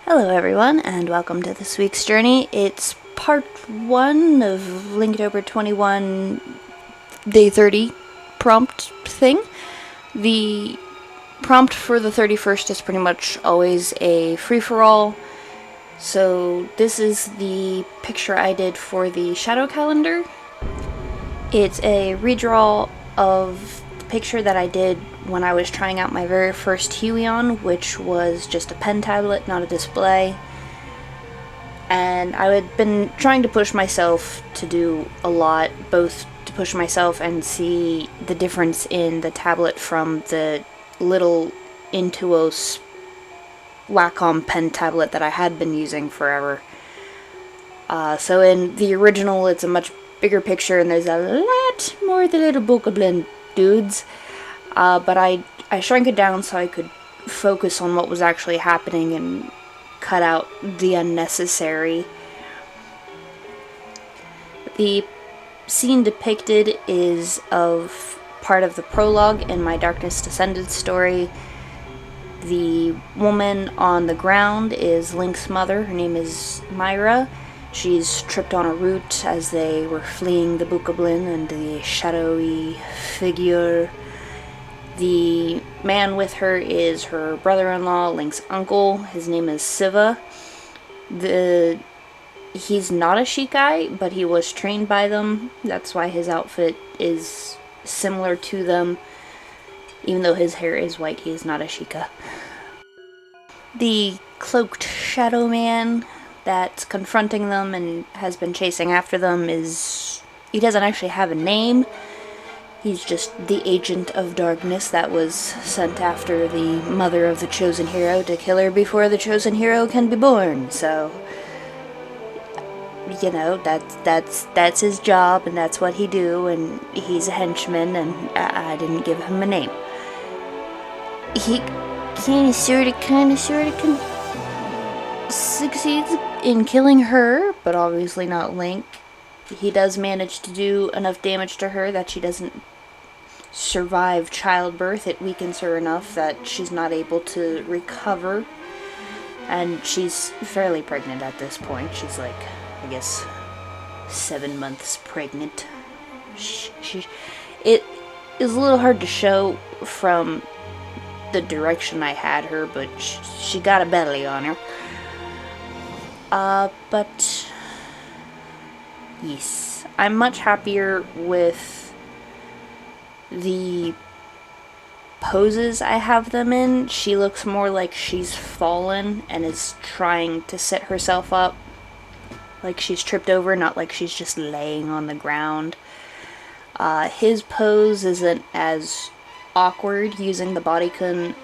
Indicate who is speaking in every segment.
Speaker 1: Hello everyone, and welcome to this week's journey. It's part 1 of Linktober 21 day 30 prompt thing. The prompt for the 31st is pretty much always a free-for-all. So this is the picture I did for the shadow calendar. It's a redraw of the picture that I did when I was trying out my very first Huion, which was just a pen tablet, not a display. And I had been trying to push myself to do a lot, both to push myself and see the difference in the tablet from the little Intuos Wacom pen tablet that I had been using forever. So in the original, it's a much bigger picture, and there's a lot more of the little bokoblin dudes. But I shrank it down so I could focus on what was actually happening and cut out the unnecessary. The scene depicted is of part of the prologue in my Darkness Descended story. The woman on the ground is Link's mother. Her name is Myra. She's tripped on a root as they were fleeing the bokoblin and the shadowy figure. The man with her is her brother-in-law, Link's uncle. His name is Siva. He's not a Shikai, but he was trained by them. That's why his outfit is similar to them. Even though his hair is white, he is not a Shika. The cloaked shadow man that's confronting them and has been chasing after them he doesn't actually have a name. He's just the agent of darkness that was sent after the mother of the chosen hero to kill her before the chosen hero can be born. So, you know, that's his job, and that's what he do, and he's a henchman, and I didn't give him a name. He kind of succeeds in killing her, but obviously not Link. He does manage to do enough damage to her that she doesn't survive childbirth. It weakens her enough that she's not able to recover, and she's fairly pregnant at this point. She's like, I guess, 7 months pregnant. It is a little hard to show from the direction I had her, but she got a belly on her. But yes, I'm much happier with the poses I have them in. She looks more like she's fallen and is trying to sit herself up, like she's tripped over, not like she's just laying on the ground. His pose isn't as awkward. Using the bodycon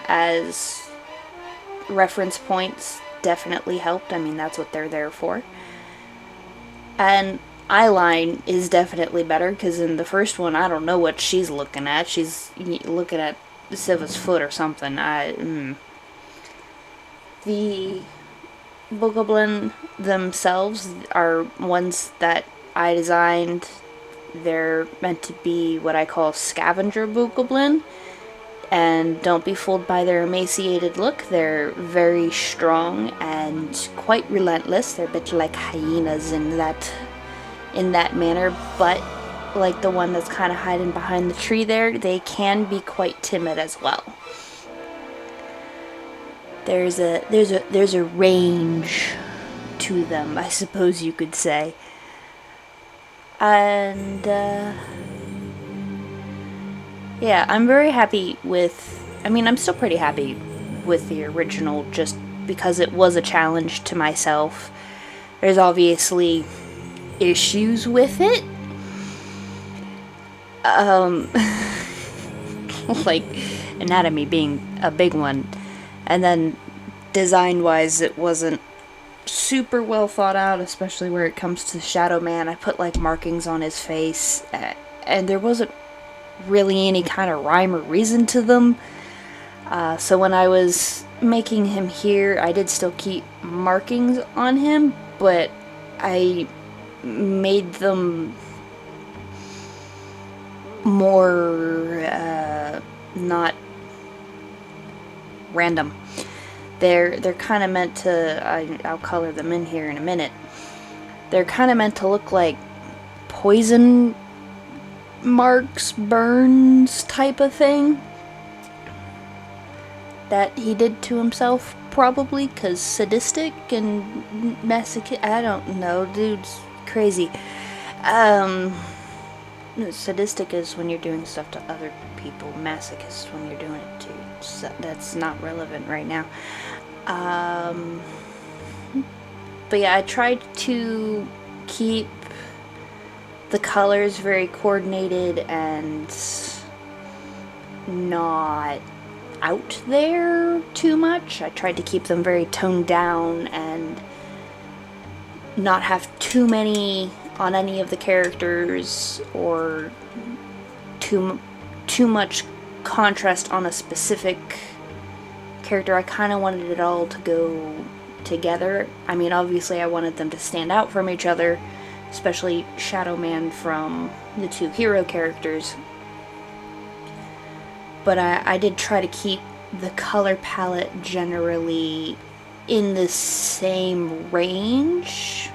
Speaker 1: as reference points definitely helped. I mean, that's what they're there for. And eyeline is definitely better, because in the first one, I don't know what she's looking at. She's looking at Siva's foot or something. The bokoblin themselves are ones that I designed. They're meant to be what I call scavenger bokoblin, and don't be fooled by their emaciated look. They're very strong and quite relentless. They're a bit like hyenas in that manner, but like the one that's kind of hiding behind the tree there, they can be quite timid as well. There's a range to them, I suppose you could say. And yeah, I'm very happy with, I'm still pretty happy with the original, just because it was a challenge to myself. There's obviously issues with it. Like anatomy being a big one. And then design-wise, it wasn't super well thought out, especially where it comes to Shadow Man. I put like markings on his face, and there wasn't really any kind of rhyme or reason to them. So when I was making him here, I did still keep markings on him, but I made them more not random. They're kind of meant to, I'll color them in here in a minute. They're kind of meant to look like poison marks, burns type of thing that he did to himself, probably, because sadistic and masochistic, I don't know, dude's crazy. Sadistic is when you're doing stuff to other people, masochist when you're doing it to, so that's not relevant right now. But yeah, I tried to keep the colors very coordinated and not out there too much. I tried to keep them very toned down and not have too many on any of the characters or too much contrast on a specific character. I kind of wanted it all to go together. I mean, obviously I wanted them to stand out from each other, especially Shadow Man from the two hero characters. But I did try to keep the color palette generally in the same range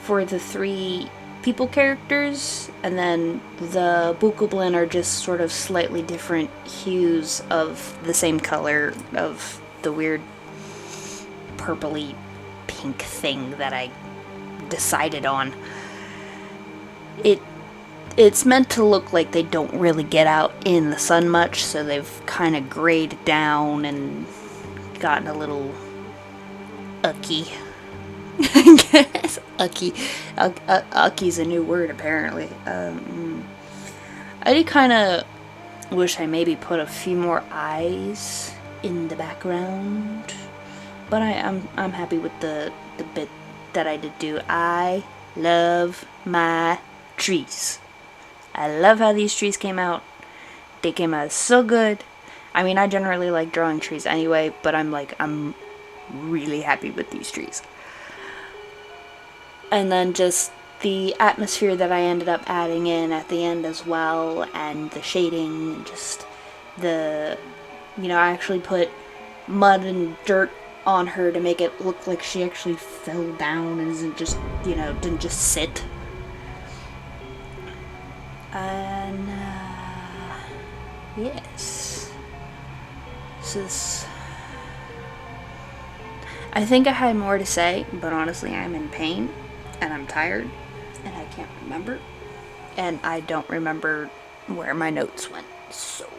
Speaker 1: for the three people characters, and then the Bokoblin are just sort of slightly different hues of the same color of the weird purpley pink thing that I decided on. It's meant to look like they don't really get out in the sun much, so they've kind of grayed down and gotten a little ucky. I guess ucky. Ucky's a new word apparently. I did kind of wish I maybe put a few more eyes in the background, but I'm happy with the bit that I did do. I love my trees. I love how these trees came out. They came out so good. I mean, I generally like drawing trees anyway, but I'm really happy with these trees. And then just the atmosphere that I ended up adding in at the end as well, and the shading, and just I actually put mud and dirt on her to make it look like she actually fell down and isn't just, didn't just sit. And, yes. I think I had more to say, but honestly I'm in pain, and I'm tired, and I can't remember, and I don't remember where my notes went, so...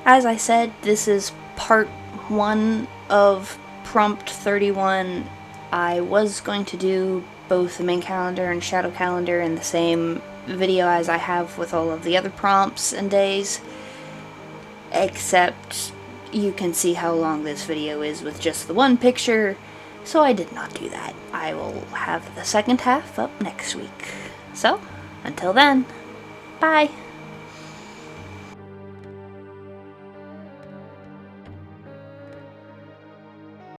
Speaker 1: As I said, this is part 1 of Prompt 31. I was going to do both the main calendar and shadow calendar in the same video as I have with all of the other prompts and days, except you can see how long this video is with just the one picture, so I did not do that. I will have the second half up next week. So, until then, bye!